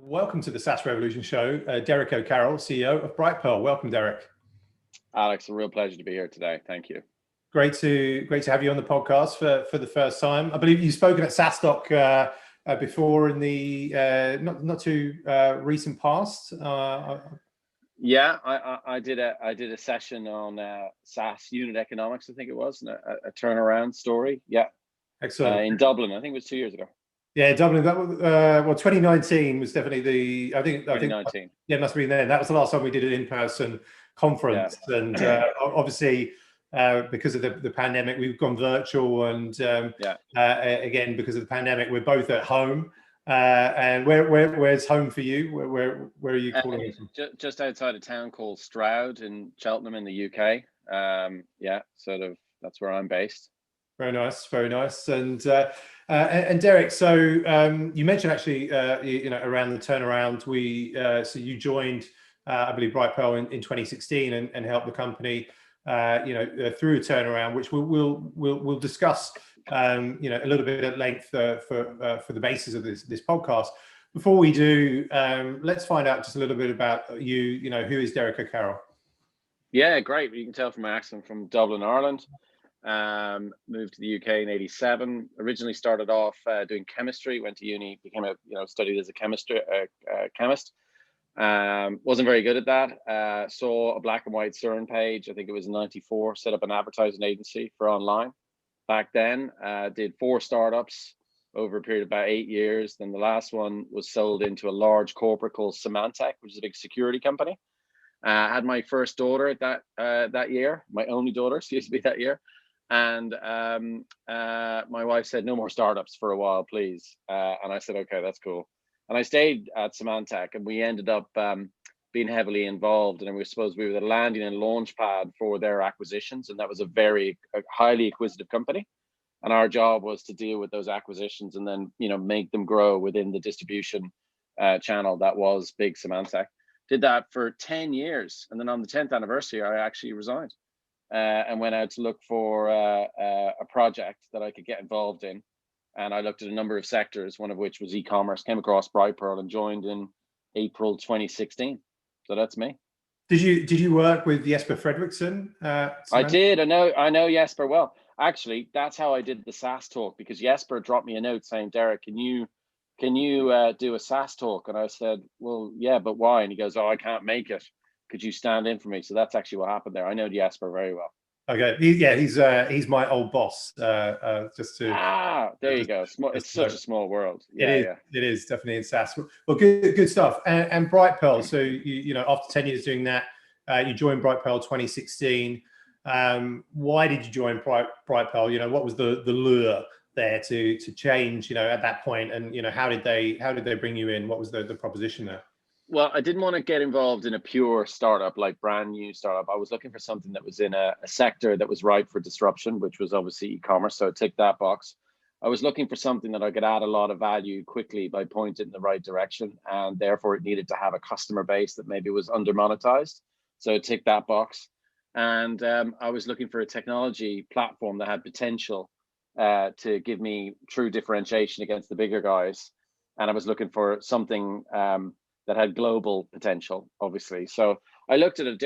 Welcome to the SaaS Revolution Show. Derek O'Carroll, CEO of Brightpearl. Welcome, Derek. Alex, a real pleasure to be here today. Thank you. Great to have you on the podcast for the first time. I believe you've spoken at SaaStock before in the not too recent past. Yeah, I did a session on SaaS unit economics. I think it was a turnaround story. Yeah, excellent. In Dublin, I think it was 2 years ago. Yeah, Dublin. That was well, 2019 was definitely I think 2019. Yeah, it must have been then. That was the last time we did an in-person conference, yeah. And obviously because of the pandemic, we've gone virtual, and again because of the pandemic, we're both at home. And where's home for you? Where are you calling from? Just outside a town called Stroud in Cheltenham in the UK. Yeah, sort of that's where I'm based. Very nice, very nice. And Derek, so you mentioned actually, around the turnaround, so you joined, I believe, Brightpearl in 2016 and helped the company, through a turnaround, which we'll discuss, a little bit at length for the basis of this podcast. Before we do, let's find out just a little bit about you. Who is Derek O'Carroll? Yeah, great. You can tell from my accent, from Dublin, Ireland. Moved to the UK in '87. Originally started off doing chemistry. Went to uni, became studied as a chemist. Wasn't very good at that. Saw a black and white CERN page. I think it was in '94. Set up an advertising agency for online. Back then, did 4 startups over a period of about 8 years. Then the last one was sold into a large corporate called Symantec, which is a big security company. Had my first daughter that year, my only daughter, excuse me, that year. And my wife said, no more startups for a while, please. And I said, okay, that's cool. And I stayed at Symantec, and we ended up being heavily involved. And we were the landing and launch pad for their acquisitions. And that was a highly acquisitive company. And our job was to deal with those acquisitions and then, make them grow within the distribution channel that was big Symantec. Did that for 10 years. And then on the 10th anniversary, I actually resigned. And went out to look for a project that I could get involved in. And I looked at a number of sectors, one of which was e-commerce, came across Brightpearl and joined in April 2016. So that's me. Did you work with Jesper Fredriksson? I did. I know Jesper well. Actually, that's how I did the SaaS talk, because Jesper dropped me a note saying, Derek, can you do a SaaS talk? And I said, well, yeah, but why? And he goes, oh, I can't make it. Could you stand in for me? So that's actually what happened there. I know Jesper very well. Okay, he's my old boss. Just to there you go. It's such a small world. Yeah, it is definitely in SaaS. Well, good stuff. And Brightpearl. So after 10 years doing that, you joined Brightpearl 2016. Why did you join Brightpearl? What was the lure there to change? At that point, and how did they bring you in? What was the proposition there? Well, I didn't want to get involved in a pure startup, like brand new startup. I was looking for something that was in a sector that was ripe for disruption, which was obviously e-commerce. So I ticked that box. I was looking for something that I could add a lot of value quickly by pointing in the right direction. And therefore, it needed to have a customer base that maybe was under monetized. So I ticked that box. And I was looking for a technology platform that had potential to give me true differentiation against the bigger guys. And I was looking for something that had global potential, obviously. So I looked at a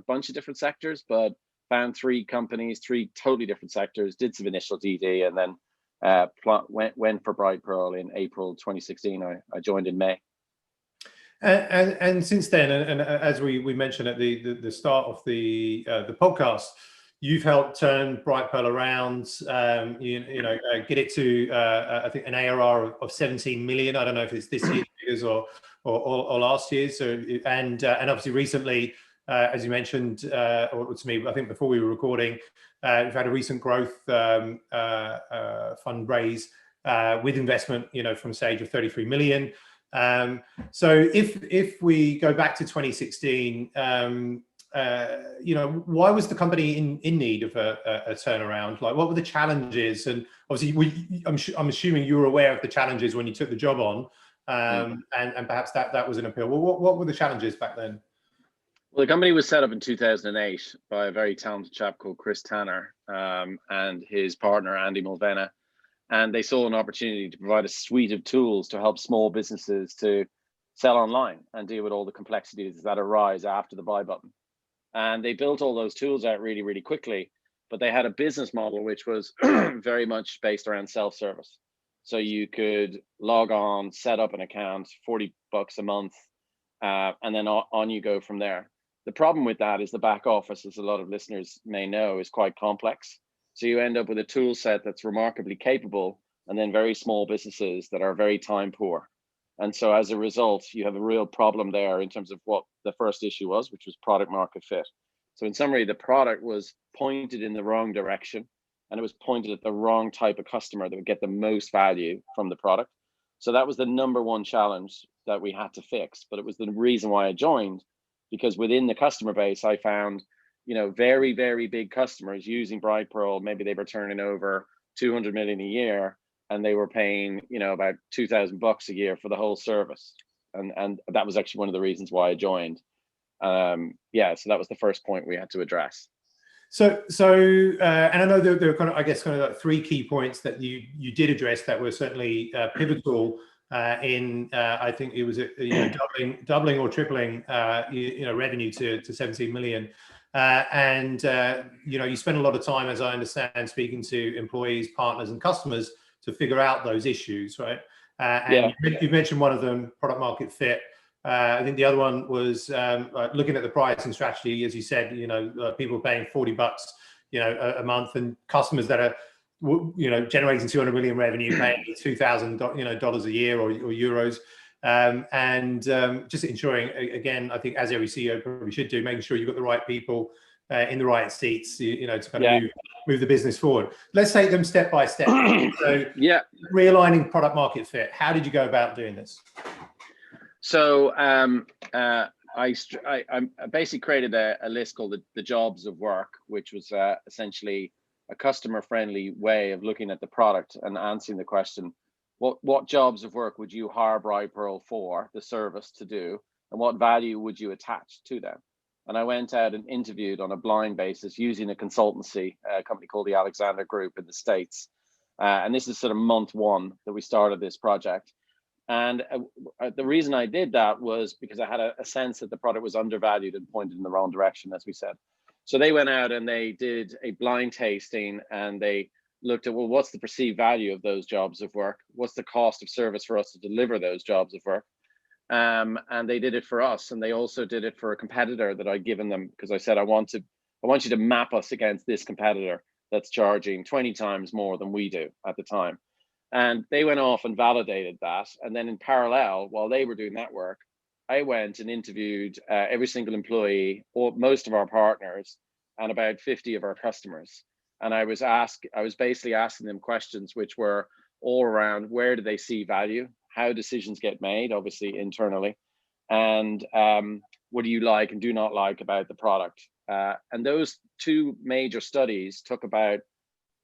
bunch of different sectors, but found 3 companies, 3 totally different sectors, did some initial DD, and then went for Brightpearl in April 2016. I joined in May. And since then, and as we mentioned at the start of the podcast, you've helped turn Brightpearl around, get it to, I think, an ARR of 17 million. I don't know if it's this year's figures or last year. So, and obviously recently, as you mentioned, or to me, I think before we were recording, we've had a recent growth fundraise with investment, from stage of 33 million. So if we go back to 2016, why was the company in need of a turnaround? Like, what were the challenges? And obviously, I'm assuming you were aware of the challenges when you took the job on, and perhaps that was an appeal. Well, what were the challenges back then? Well, the company was set up in 2008 by a very talented chap called Chris Tanner and his partner, Andy Mulvena. And they saw an opportunity to provide a suite of tools to help small businesses to sell online and deal with all the complexities that arise after the buy button. And they built all those tools out really, really quickly, but they had a business model which was very much based around self-service. So you could log on, set up an account, $40 a month, and then on you go from there. The problem with that is the back office, as a lot of listeners may know, is quite complex. So you end up with a tool set that's remarkably capable, and then very small businesses that are very time poor. And so as a result, you have a real problem there in terms of what the first issue was, which was product market fit. So in summary, the product was pointed in the wrong direction, and it was pointed at the wrong type of customer that would get the most value from the product. So that was the number one challenge that we had to fix. But it was the reason why I joined, because within the customer base, I found, very, very big customers using Brightpearl. Maybe they were turning over 200 million a year, and they were paying, about $2,000 a year for the whole service. And that was actually one of the reasons why I joined. So that was the first point we had to address. So, and I know there were kind of like three key points that you did address that were certainly pivotal in I think it was doubling or tripling revenue to 17 million. You spend a lot of time, as I understand, speaking to employees, partners, and customers to figure out those issues, right? You mentioned one of them, product market fit. I think the other one was looking at the pricing strategy, as you said. People paying $40, a month, and customers that are, generating 200 million revenue, paying $2,000, a year or euros, just ensuring, again, I think as every CEO probably should do, making sure you've got the right people in the right seats, to kind of move the business forward. Let's take them step by step. So, realigning product market fit. How did you go about doing this? So I basically created a list called the jobs of work, which was essentially a customer-friendly way of looking at the product and answering the question, what jobs of work would you hire Brightpearl for, the service to do, and what value would you attach to them? And I went out and interviewed on a blind basis using a consultancy, a company called the Alexander Group in the States. And this is sort of month one that we started this project. And the reason I did that was because I had a sense that the product was undervalued and pointed in the wrong direction, as we said. So they went out and they did a blind tasting, and they looked at, well, what's the perceived value of those jobs of work? What's the cost of service for us to deliver those jobs of work? And they did it for us. And they also did it for a competitor that I'd given them, because I said, I want you to map us against this competitor that's charging 20 times more than we do at the time. And they went off and validated that. And then in parallel, while they were doing that work, I went and interviewed every single employee, or most of our partners, and about 50 of our customers. And I was basically asking them questions which were all around, where do they see value? How decisions get made, obviously internally, and what do you like and do not like about the product? And those two major studies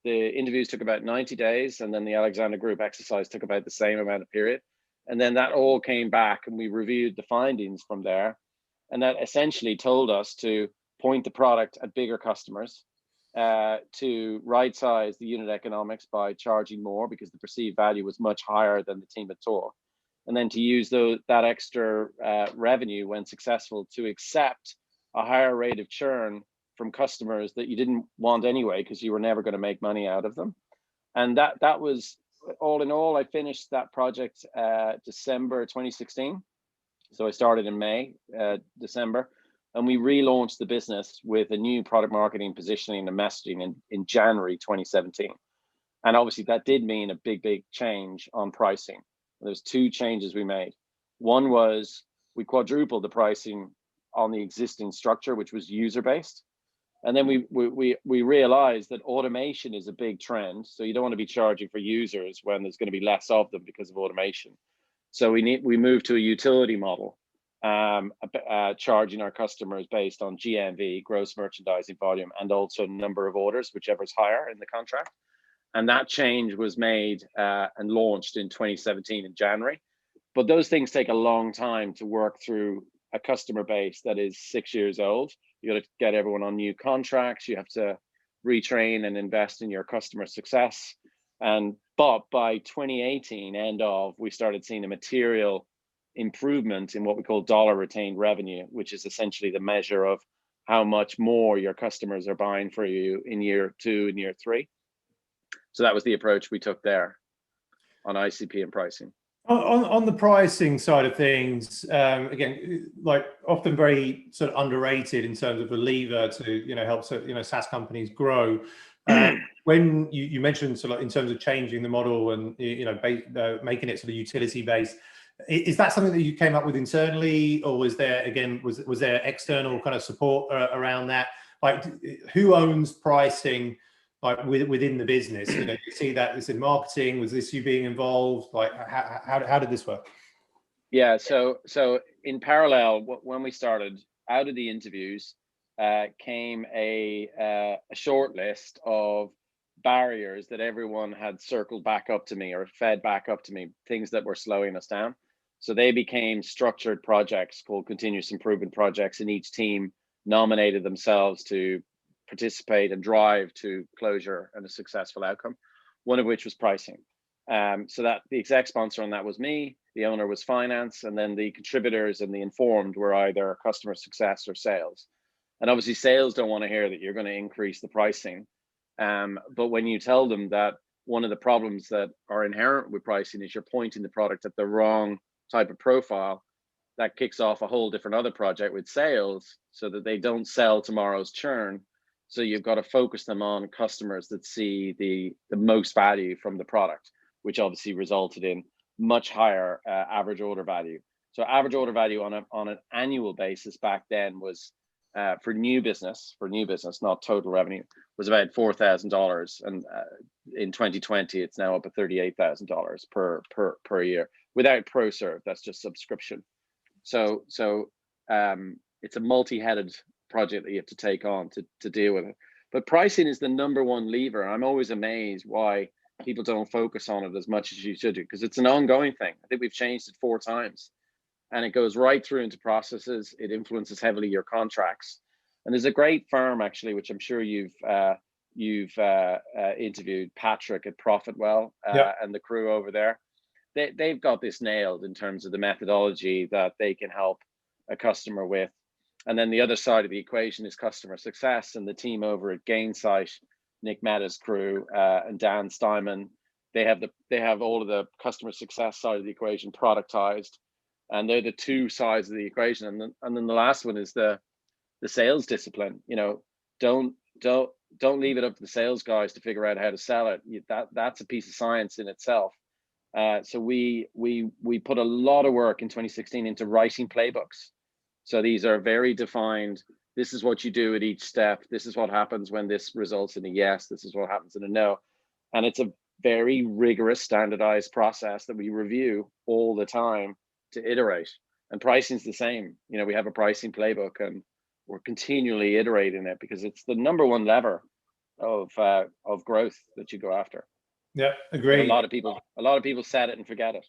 the interviews took about 90 days, and then the Alexander Group exercise took about the same amount of period. And then that all came back, and we reviewed the findings from there. And that essentially told us to point the product at bigger customers, to right size the unit economics by charging more because the perceived value was much higher than the team had thought. And then to use that extra revenue when successful to accept a higher rate of churn from customers that you didn't want anyway, because you were never going to make money out of them. And that was all in all. I finished that project December 2016. So I started in May, December, and we relaunched the business with a new product marketing, positioning, and messaging in January 2017. And obviously that did mean a big change on pricing. There's two changes we made. One was we quadrupled the pricing on the existing structure, which was user-based. And then we realized that automation is a big trend. So you don't want to be charging for users when there's going to be less of them because of automation. So we moved to a utility model, charging our customers based on GMV, gross merchandising volume, and also number of orders, whichever's higher in the contract. And that change was made and launched in 2017 in January. But those things take a long time to work through a customer base that is 6 years old. You got to get everyone on new contracts. You have to retrain and invest in your customer success. But by 2018, we started seeing a material improvement in what we call dollar retained revenue, which is essentially the measure of how much more your customers are buying for you in year 2 and year 3. So that was the approach we took there on ICP and pricing. On the pricing side of things, again, like often very sort of underrated in terms of a lever to help SaaS companies grow. When you mentioned sort of in terms of changing the model and making it sort of utility based, is that something that you came up with internally, or was there was there external kind of support around that? Like, who owns pricing? Like within the business, you see that this in marketing. Was this you being involved? Like, how did this work? Yeah, so in parallel, when we started, out of the interviews came a short list of barriers that everyone had circled back up to me or fed back up to me, things that were slowing us down. So they became structured projects called continuous improvement projects, and each team nominated themselves to participate and drive to closure and a successful outcome, one of which was pricing. So that the exec sponsor on that was me, the owner was finance, and then the contributors and the informed were either customer success or sales. And obviously sales don't want to hear that you're going to increase the pricing. But when you tell them that one of the problems that are inherent with pricing is you're pointing the product at the wrong type of profile, that kicks off a whole different other project with sales so that they don't sell tomorrow's churn. So you've got to focus them on customers that see the most value from the product, which obviously resulted in much higher average order value. So average order value on an annual basis back then was for new business, not total revenue, was about $4,000, and in 2020 it's now up at $38,000 per year without ProServe. That's just subscription. So it's a multi-headed project that you have to take on to deal with it. But pricing is the #1 lever. I'm always amazed why people don't focus on it as much as you should do, because it's an ongoing thing. I think we've changed it 4 times, and it goes right through into processes. It influences heavily your contracts. And there's a great firm actually, which I'm sure you've interviewed, Patrick at Profitwell, and the crew over there. They've got this nailed in terms of the methodology that they can help a customer with. And then the other side of the equation is customer success, and the team over at Gainsight, Nick Mehta's crew and Dan Steinman, they have all of the customer success side of the equation productized, and they're the 2 sides of the equation. And then the last one is the sales discipline. Don't leave it up to the sales guys to figure out how to sell it. That's a piece of science in itself. So we put a lot of work in 2016 into writing playbooks. So these are very defined. This is what you do at each step. This is what happens when this results in a yes. This is what happens in a no. And it's a very rigorous, standardized process that we review all the time to iterate. And pricing is the same. We have a pricing playbook, and we're continually iterating it because it's the #1 lever of growth that you go after. Yeah, agree. A lot of people set it and forget it.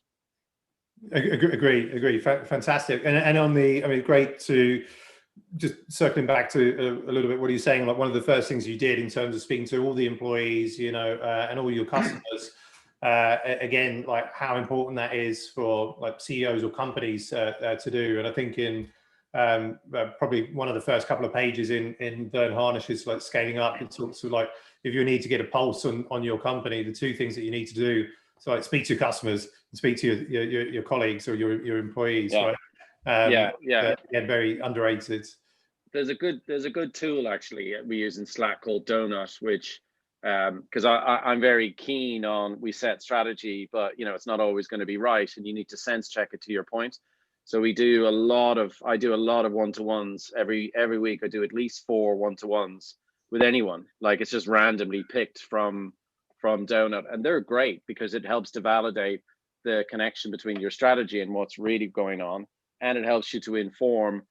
Agree. Fantastic. And on great to just circling back to a little bit what you're saying. Like, one of the first things you did in terms of speaking to all the employees, and all your customers, again, like how important that is for like CEOs or companies to do. And I think in probably one of the first couple of pages in Vern Harnish's like Scaling Up, it talks of like, if you need to get a pulse on your company, the 2 things that you need to do. So like, speak to your customers and speak to your colleagues or your employees, right? Yeah, very underrated. There's a good tool actually we use in Slack called Donut, which because I'm very keen on, we set strategy, but it's not always going to be right, and you need to sense check it, to your point. So I do a lot of one-to-ones every week. I do at least 4 one-to-ones with anyone. Like, it's just randomly picked from Donut, and they're great because it helps to validate the connection between your strategy and what's really going on, and it helps you to inform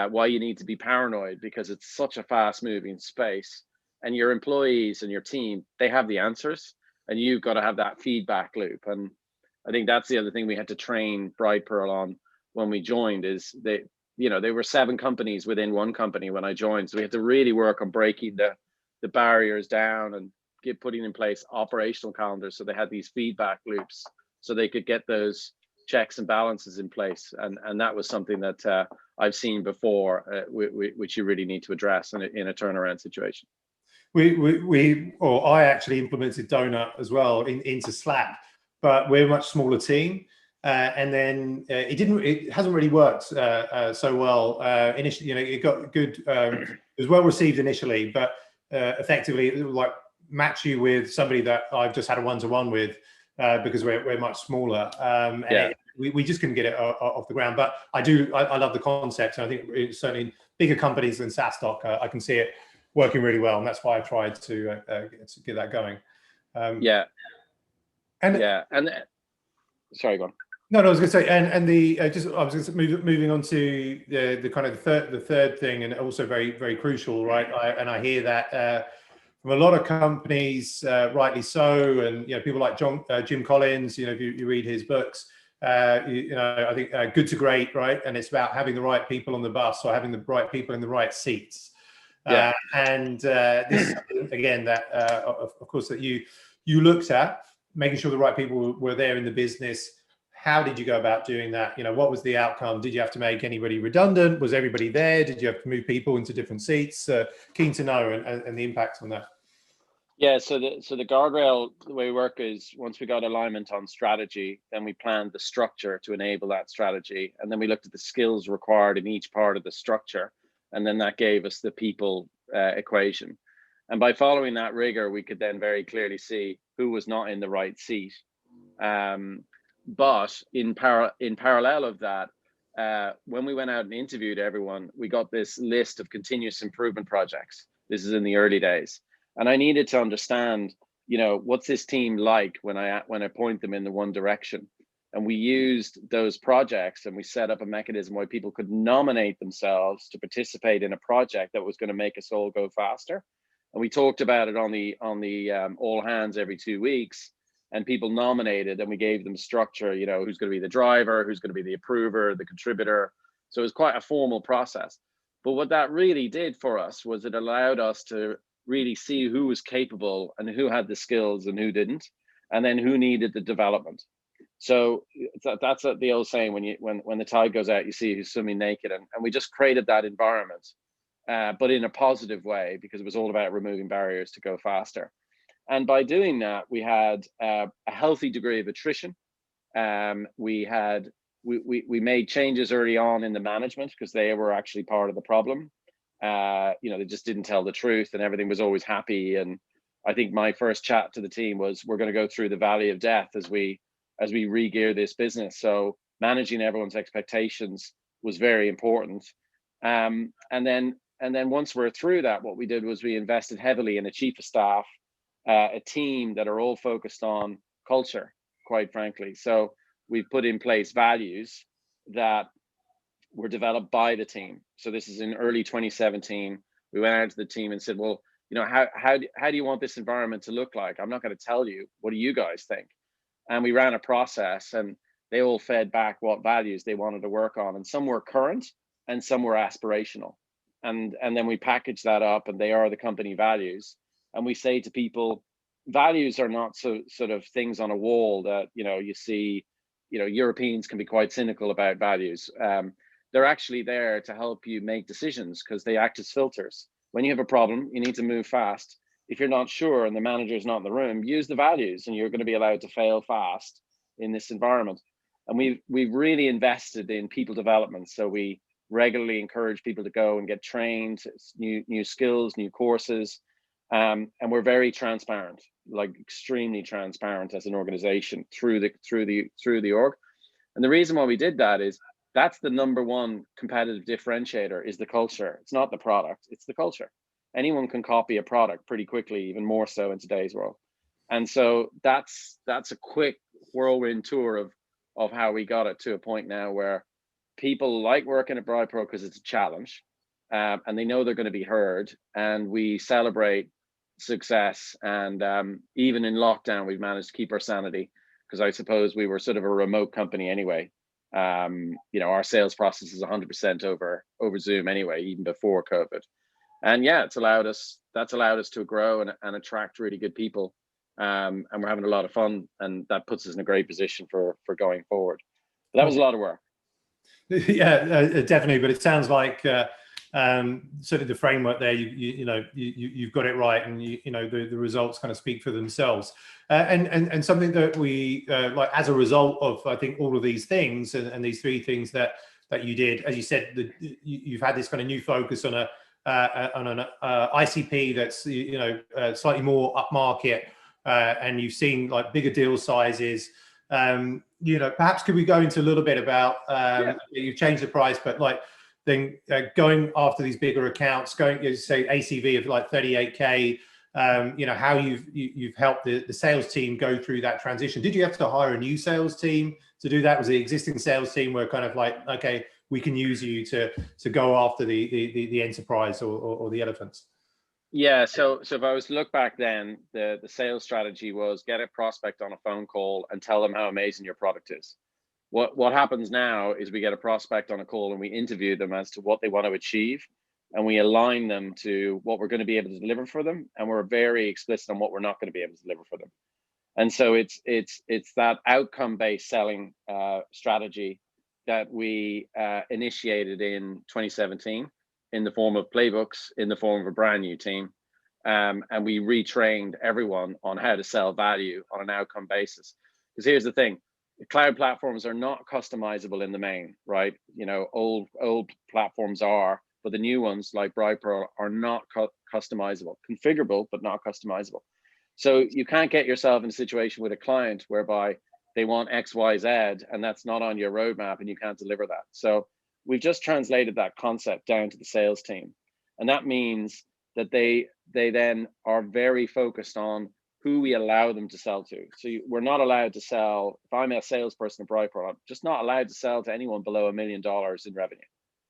why you need to be paranoid, because it's such a fast-moving space, and your employees and your team, they have the answers, and you've got to have that feedback loop. And I think that's the other thing we had to train Brightpearl on when we joined, is they were 7 companies within one company when I joined, so we had to really work on breaking the barriers down and putting in place operational calendars, so they had these feedback loops, so they could get those checks and balances in place, and that was something that I've seen before, which you really need to address in a turnaround situation. I actually implemented Donut as well into Slack, but we're a much smaller team. And then it hasn't really worked so well initially. It got good, it was well received initially, but effectively it would like match you with somebody that I've just had a one-to-one with because we're much smaller. We just couldn't get it off the ground. But I love the concept, and I think it's certainly bigger companies than SaaStock, I can see it working really well, and that's why I tried to get that going. Sorry, go on. No, I was going to say, and the I was going to say, moving on to the kind of the third thing, and also very, very crucial, right? I hear that from a lot of companies, rightly so, and people like Jim Collins. If you read his books, I think good to great, right? And it's about having the right people on the bus, or having the right people in the right seats. This again, that of course that you looked at, making sure the right people were there in the business. How did you go about doing that? What was the outcome? Did you have to make anybody redundant? Was everybody there? Did you have to move people into different seats? Keen to know, and the impact on that. Yeah, so the guardrail, the way we work is, once we got alignment on strategy, then we planned the structure to enable that strategy. And then we looked at the skills required in each part of the structure. And then that gave us the people equation. And by following that rigor, we could then very clearly see who was not in the right seat. But in parallel of that, when we went out and interviewed everyone, we got this list of continuous improvement projects. This is in the early days. And I needed to understand, what's this team like when I point them in the one direction. And we used those projects, and we set up a mechanism where people could nominate themselves to participate in a project that was going to make us all go faster. And we talked about it on the all hands every 2 weeks. And people nominated, and we gave them structure, who's going to be the driver, who's going to be the approver, the contributor. So it was quite a formal process. But what that really did for us was it allowed us to really see who was capable and who had the skills and who didn't, and then who needed the development. So that's the old saying, when the tide goes out, you see who's swimming naked. And we just created that environment, but in a positive way, because it was all about removing barriers to go faster. And by doing that, we had a healthy degree of attrition. We made changes early on in the management, because they were actually part of the problem. They just didn't tell the truth, and everything was always happy. And I think my first chat to the team was, we're going to go through the valley of death as we re-gear this business. So managing everyone's expectations was very important. And then once we're through that, what we did was we invested heavily in a chief of staff, a team that are all focused on culture, quite frankly. So we've put in place values that were developed by the team. So this is in early 2017. We went out to the team and said, well, how do you want this environment to look like? I'm not going to tell you. What do you guys think? And we ran a process, and they all fed back what values they wanted to work on. And some were current and some were aspirational. And then we packaged that up, and they are the company values. And we say to people, values are not sort of things on a wall that, you see, Europeans can be quite cynical about values. They're actually there to help you make decisions, because they act as filters. When you have a problem, you need to move fast. If you're not sure and the manager is not in the room, use the values, and you're going to be allowed to fail fast in this environment. And we've really invested in people development. So we regularly encourage people to go and get trained, new skills, new courses. And we're very transparent, like extremely transparent as an organization through the org. And the reason why we did that is, that's the number one competitive differentiator, is the culture. It's not the product, it's the culture. Anyone can copy a product pretty quickly, even more so in today's world. And so that's a quick whirlwind tour of how we got it to a point now where people like working at Brightpearl because it's a challenge, and they know they're going to be heard, and we celebrate success. And even in lockdown, we've managed to keep our sanity, because I suppose we were sort of a remote company anyway. Our sales process is 100% over Zoom anyway, even before COVID. And yeah, that's allowed us to grow and attract really good people. And we're having a lot of fun, and that puts us in a great position for going forward. That was a lot of work. Yeah, definitely. But it sounds like certainly the framework there, you've got it right, and the results kind of speak for themselves. And something that we like as a result of, I think, all of these things and these three things that you did, as you said, you've had this kind of new focus on an ICP that's slightly more upmarket, and you've seen like bigger deal sizes. Perhaps could we go into a little bit about you've changed the price, but like then going after these bigger accounts, going, you say ACV of like 38K, how you've helped the sales team go through that transition. Did you have to hire a new sales team to do that? Was the existing sales team were kind of like, okay, we can use you to go after the enterprise or the elephants? Yeah, so if I was to look back then, the sales strategy was get a prospect on a phone call and tell them how amazing your product is. What happens now is we get a prospect on a call and we interview them as to what they want to achieve, and we align them to what we're going to be able to deliver for them, and we're very explicit on what we're not going to be able to deliver for them. And so it's that outcome-based selling strategy that we initiated in 2017 in the form of playbooks, in the form of a brand new team, and we retrained everyone on how to sell value on an outcome basis. Because here's the thing. The cloud platforms are not customizable in the main, right? Old platforms are, but the new ones like Brightpearl are not customizable, configurable, but not customizable. So you can't get yourself in a situation with a client whereby they want X, Y, Z, and that's not on your roadmap and you can't deliver that. So we've just translated that concept down to the sales team. And that means that they then are very focused on who we allow them to sell to. So we're not allowed to sell, if I'm a salesperson at Brightpearl, I'm just not allowed to sell to anyone below $1 million in revenue.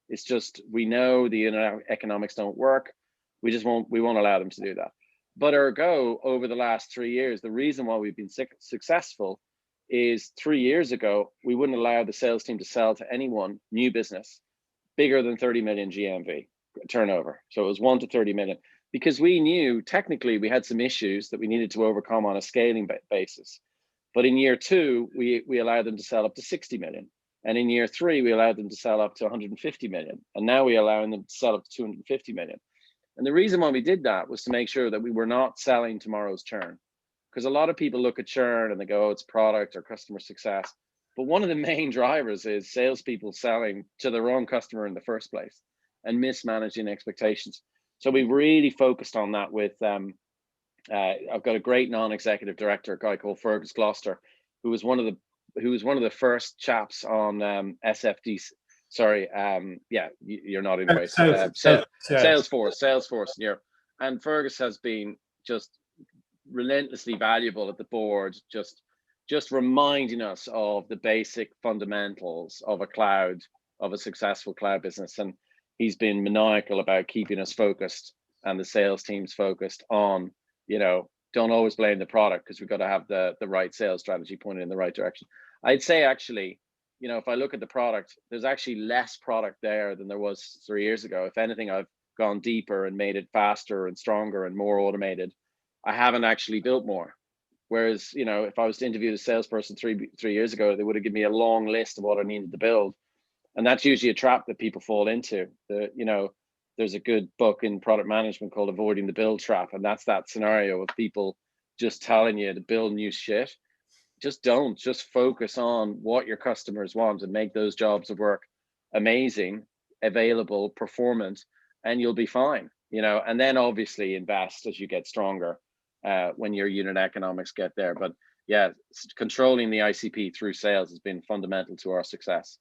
It's just, we know the economics don't work. We won't allow them to do that. But ergo, over the last 3 years, the reason why we've been successful is 3 years ago, we wouldn't allow the sales team to sell to anyone, new business, bigger than 30 million GMV turnover. So it was 1 to 30 million. Because we knew technically we had some issues that we needed to overcome on a scaling basis. But in year 2, we allowed them to sell up to 60 million. And in year 3, we allowed them to sell up to 150 million. And now we're allowing them to sell up to 250 million. And the reason why we did that was to make sure that we were not selling tomorrow's churn. Because a lot of people look at churn and they go, oh, it's product or customer success. But one of the main drivers is salespeople selling to the wrong customer in the first place and mismanaging expectations. So we've really focused on that with, I've got a great non-executive director, a guy called Fergus Gloucester, who was one of the first chaps on SFD. Sorry, you're not in the way. Salesforce. Yeah, and Fergus has been just relentlessly valuable at the board, just reminding us of the basic fundamentals of a successful cloud business. And he's been maniacal about keeping us focused and the sales teams focused on, don't always blame the product, because we've got to have the right sales strategy pointed in the right direction. I'd say actually, if I look at the product, there's actually less product there than there was 3 years ago. If anything, I've gone deeper and made it faster and stronger and more automated. I haven't actually built more. Whereas, if I was to interview the salesperson three years ago, they would have given me a long list of what I needed to build. And that's usually a trap that people fall into. There's a good book in product management called Avoiding the Build Trap. And that's that scenario of people just telling you to build new shit. Just focus on what your customers want and make those jobs of work amazing, available, performant, and you'll be fine. And then obviously invest as you get stronger when your unit economics get there. But yeah, controlling the ICP through sales has been fundamental to our success.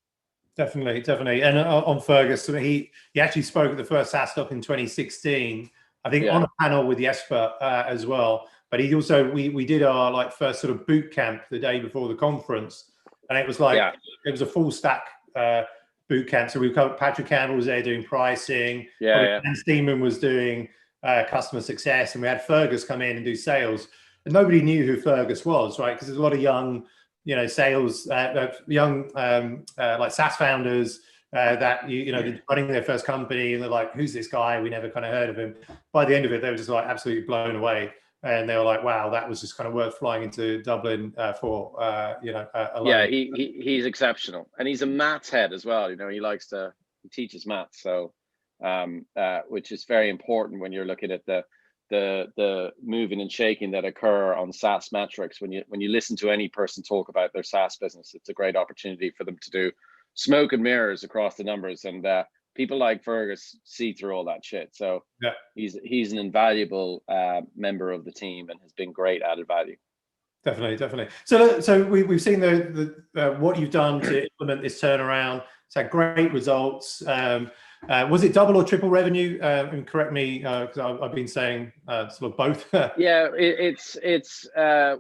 Definitely. And on Fergus, he actually spoke at the first SaaStock in 2016, I think, on a panel with Jesper as well. But he also, we did our first sort of boot camp the day before the conference, and it was it was a full stack boot camp. So we covered, Patrick Campbell was there doing pricing, and Steeman was doing customer success, and we had Fergus come in and do sales. And nobody knew who Fergus was, right? Because there's a lot of young sales, young SaaS founders that they're running their first company, and they're like, "Who's this guy? We never kind of heard of him." By the end of it, they were just absolutely blown away and they were like, wow, that was just kind of worth flying into Dublin for, alone. Yeah, he's exceptional, and he's a maths head as well. He teaches maths, so which is very important when you're looking at the moving and shaking that occur on SaaS metrics. When you listen to any person talk about their SaaS business, it's a great opportunity for them to do smoke and mirrors across the numbers, and people like Fergus see through all that shit. So yeah, he's an invaluable member of the team and has been great added value. Definitely. So we've seen the what you've done to implement this turnaround. It's had great results. Was it double or triple revenue? And correct me, because I've been saying sort of both. Yeah,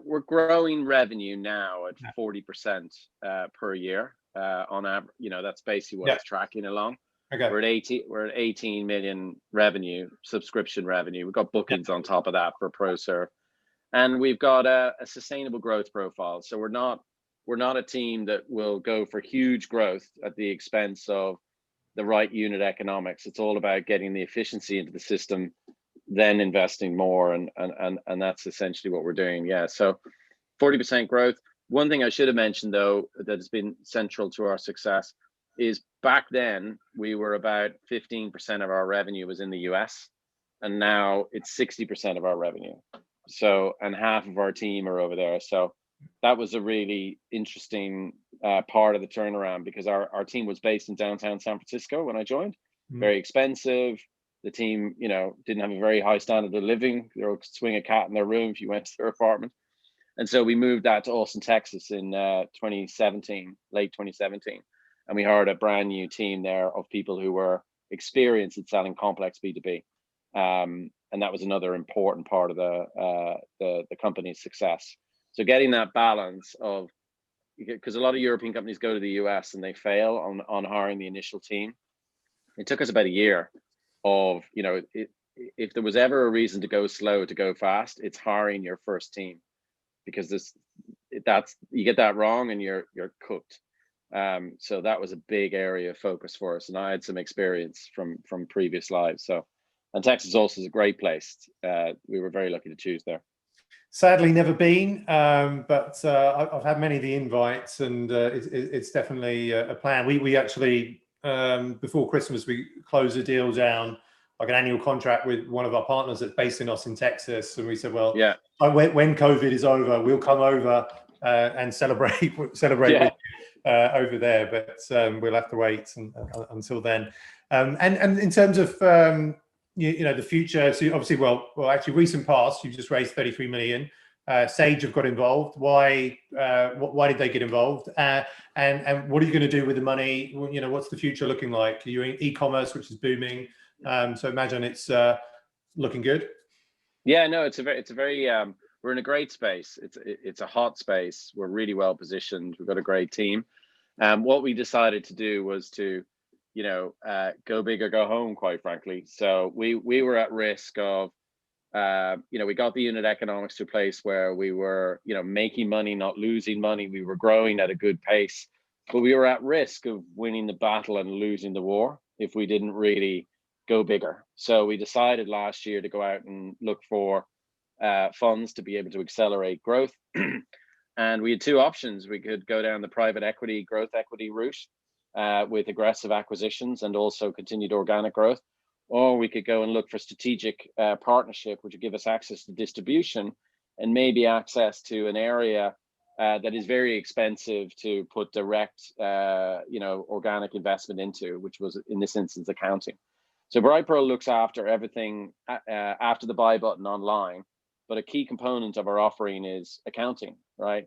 we're growing revenue now at 40% per year on average. That's basically what it's tracking along. Okay. We're at 18 million revenue, subscription revenue. We've got bookings on top of that for ProServe, and we've got a sustainable growth profile. So we're not a team that will go for huge growth at the expense of the right unit economics. It's all about getting the efficiency into the system, then investing more, and that's essentially what we're doing. Yeah, so 40% growth. One thing I should have mentioned, though, that has been central to our success is back then we were about 15% of our revenue was in the US, and now it's 60% of our revenue. So, and half of our team are over there. So that was a really interesting part of the turnaround, because our team was based in downtown San Francisco when I joined. Very expensive. The team, didn't have a very high standard of living. They would swing a cat in their room if you went to their apartment. And so we moved that to Austin, Texas in 2017, late 2017. And we hired a brand new team there of people who were experienced at selling complex B2B. And that was another important part of the company's success. So getting that balance of, because a lot of European companies go to the US and they fail on hiring the initial team. It took us about a year of, if there was ever a reason to go slow, to go fast, it's hiring your first team, because you get that wrong and you're cooked. So that was a big area of focus for us, and I had some experience from previous lives. So, and Texas also is a great place. We were very lucky to choose there. Sadly, never been, but I've had many of the invites, and it's definitely a plan. We actually, before Christmas, we closed a deal down, like an annual contract with one of our partners that's based in Austin, Texas, and we said, well, yeah, when COVID is over, we'll come over and celebrate with over there, but we'll have to wait until then. And in terms of the future, so obviously, actually, recent past, you've just raised 33 million. Sage have got involved. Why did they get involved? And what are you going to do with the money? What's the future looking like? You're in e-commerce, which is booming. So imagine it's looking good. Yeah, no, it's a very we're in a great space. It's a hot space. We're really well positioned. We've got a great team. What we decided to do was to, go big or go home, quite frankly. So we were at risk of, we got the unit economics to a place where we were, making money, not losing money. We were growing at a good pace, but we were at risk of winning the battle and losing the war if we didn't really go bigger. So we decided last year to go out and look for funds to be able to accelerate growth. And we had two options. We could go down the private equity, growth equity route with aggressive acquisitions and also continued organic growth, or we could go and look for strategic partnership, which would give us access to distribution and maybe access to an area that is very expensive to put direct, organic investment into, which was in this instance accounting. So Brightpearl looks after everything after the buy button online, but a key component of our offering is accounting, right?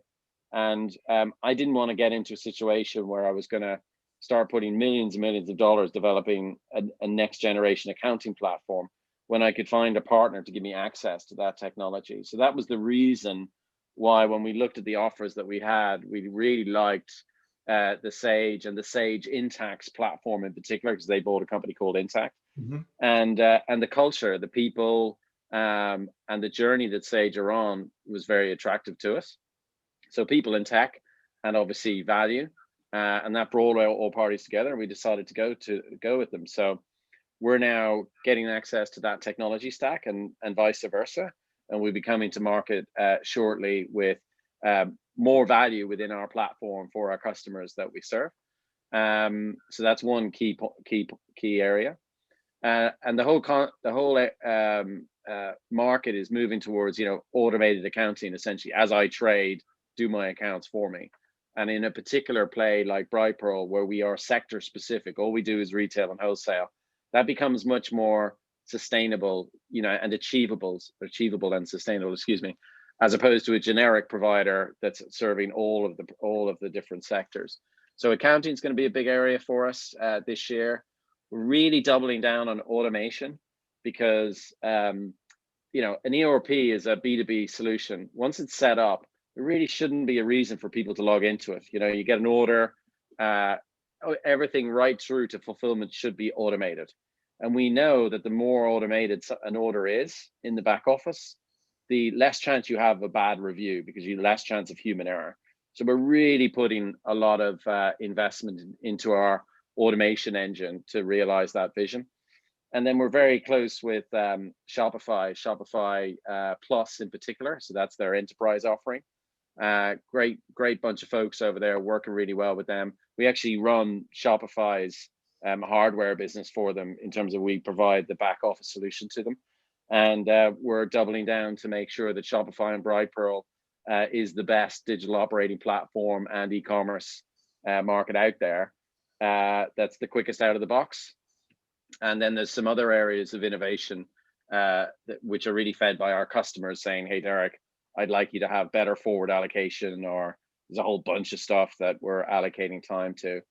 And I didn't want to get into a situation where I was going to start putting millions and millions of dollars developing a next generation accounting platform when I could find a partner to give me access to that technology. So that was the reason why, when we looked at the offers that we had, we really liked the Sage and the Sage Intax platform in particular, because they bought a company called Intact. Mm-hmm. And the culture, the people, and the journey that Sage are on was very attractive to us. So people in tech and obviously value, and that brought all parties together, and we decided to go with them. So we're now getting access to that technology stack and vice versa. and we'll be coming to market shortly with more value within our platform for our customers that we serve. So that's one key area. And the whole market is moving towards, you know, automated accounting, essentially, as I trade, do my accounts for me. And in a particular play like Brightpearl, where we are sector specific, all we do is retail and wholesale, that becomes much more sustainable, you know, and achievable and sustainable, excuse me, as opposed to a generic provider that's serving all of the different sectors. So accounting is going to be a big area for us this year. We're really doubling down on automation because, you know, an ERP is a B2B solution. Once it's set up, there really shouldn't be a reason for people to log into it. You know, you get an order, everything right through to fulfillment should be automated. And we know that the more automated an order is in the back office, the less chance you have of a bad review, because you have less chance of human error. So we're really putting a lot of investment into our automation engine to realize that vision. And then we're very close with Shopify Plus in particular. So that's their enterprise offering. Great bunch of folks over there working really well with them. We actually run Shopify's hardware business for them in terms of we provide the back office solution to them. And we're doubling down to make sure that Shopify and Brightpearl is the best digital operating platform and e-commerce market out there. That's the quickest out of the box. And then there's some other areas of innovation which are really fed by our customers saying, hey, Derek, I'd like you to have better forward allocation, or there's a whole bunch of stuff that we're allocating time to.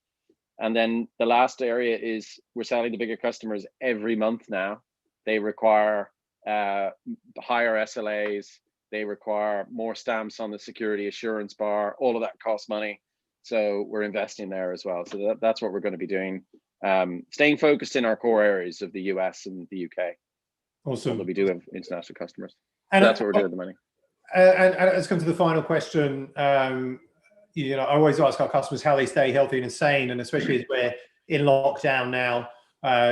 And then the last area is we're selling to bigger customers every month now. They require higher SLAs. They require more stamps on the security assurance bar. All of that costs money. So we're investing there as well. So that's what we're going to be doing. Staying focused in our core areas of the US and the UK. Awesome. Although we do have international customers. And so that's what we're doing with the money. And let's come to the final question. You know, I always ask our customers how they stay healthy and sane, and especially as we're in lockdown now.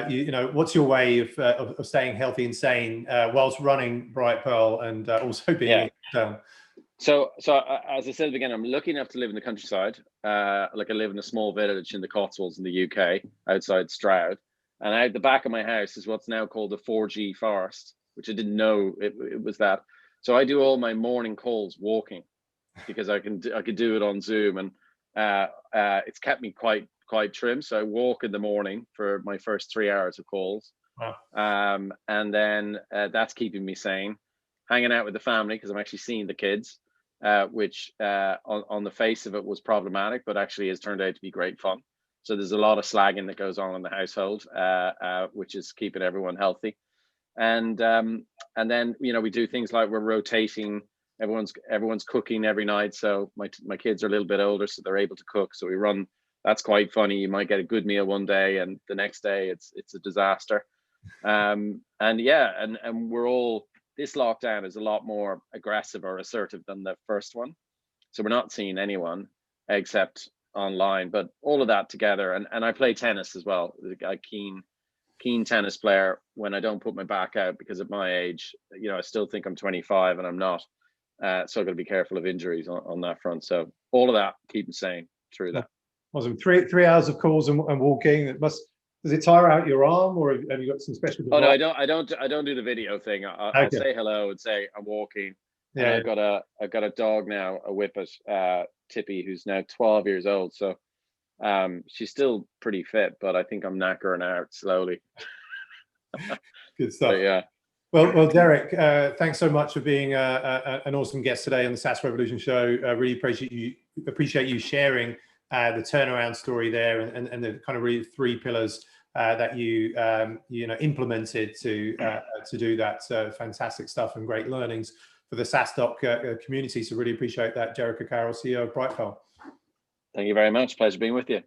You know, what's your way of staying healthy and sane whilst running Brightpearl and also being down? So as I said at the beginning, I'm lucky enough to live in the countryside. Like I live in a small village in the Cotswolds in the UK, outside Stroud. And out the back of my house is what's now called the 4G forest, which I didn't know it was that. So I do all my morning calls walking because I can do it on Zoom, and it's kept me quite trim. So I walk in the morning for my first 3 hours of calls. Wow. And then that's keeping me sane. Hanging out with the family because I'm actually seeing the kids, which on the face of it was problematic, but actually has turned out to be great fun. So there's a lot of slagging that goes on in the household, which is keeping everyone healthy. And then, you know, we do things like we're rotating. Everyone's cooking every night. So my kids are a little bit older, so they're able to cook. So we run. That's quite funny. You might get a good meal one day, and the next day it's a disaster. And we're all. This lockdown is a lot more aggressive or assertive than the first one. So we're not seeing anyone except online, but all of that together. And I play tennis as well. A keen tennis player when I don't put my back out, because at my age, you know, I still think I'm 25 and I'm not. So I've got to be careful of injuries on that front. So all of that, keep them sane through that. Awesome. 3 hours of calls and walking. Does it tire out your arm, or have you got some special device? Oh no, I don't do the video thing. I'll say hello and say I'm walking. Yeah. I've got a dog now, a Whippet, Tippy, who's now 12 years old. So she's still pretty fit, but I think I'm knackering out slowly. Good stuff. But, yeah. Well, Derek, thanks so much for being an awesome guest today on the SaaS Revolution Show. I really appreciate you sharing the turnaround story there, and the kind of really 3 pillars that you implemented to do that. Fantastic stuff and great learnings for the SaaStock community. So really appreciate that, Derek O'Carroll, CEO of Brightpearl. Thank you very much. Pleasure being with you.